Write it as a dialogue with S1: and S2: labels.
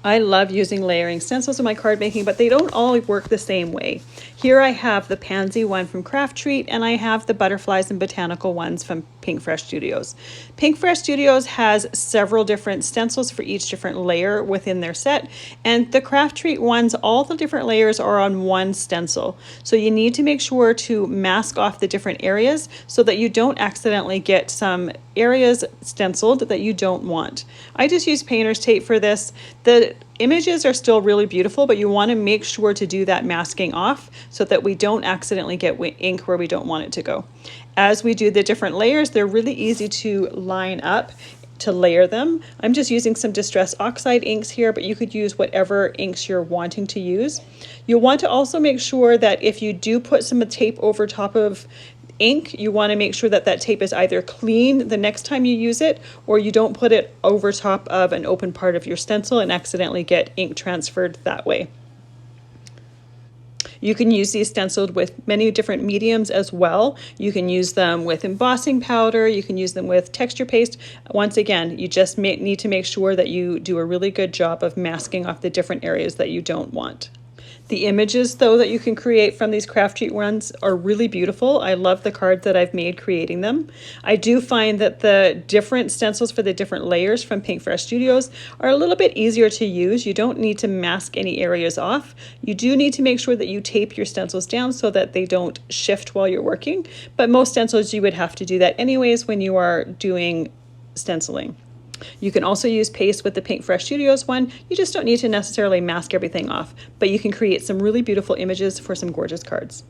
S1: I love using layering stencils in my card making, but they don't all work the same way. Here I have the Pansy one from Craftreat, and I have the Butterflies and Botanical ones from Pinkfresh Studios. Pinkfresh Studios has several different stencils for each different layer within their set, and the Craftreat ones, all the different layers are on one stencil. So you need to make sure to mask off the different areas so that you don't accidentally get some areas stenciled that you don't want. I just use painter's tape for this. The images are still really beautiful, but you want to make sure to do that masking off so that we don't accidentally get ink where we don't want it to go. As we do the different layers, they're really easy to line up to layer them. I'm just using some Distress Oxide inks here, but you could use whatever inks you're wanting to use. You'll want to also make sure that if you do put some tape over top of ink, you want to make sure that that tape is either clean the next time you use it, or you don't put it over top of an open part of your stencil and accidentally get ink transferred that way. You can use these stenciled with many different mediums as well. You can use them with embossing powder, you can use them with texture paste. Once again, you just need to make sure that you do a really good job of masking off the different areas that you don't want. The images, though, that you can create from these Craftreat ones are really beautiful. I love the cards that I've made creating them. I do find that the different stencils for the different layers from Pinkfresh Studios are a little bit easier to use. You don't need to mask any areas off. You do need to make sure that you tape your stencils down so that they don't shift while you're working. But most stencils, you would have to do that anyways when you are doing stenciling. You can also use paste with the Pinkfresh Studios one. You just don't need to necessarily mask everything off, but you can create some really beautiful images for some gorgeous cards.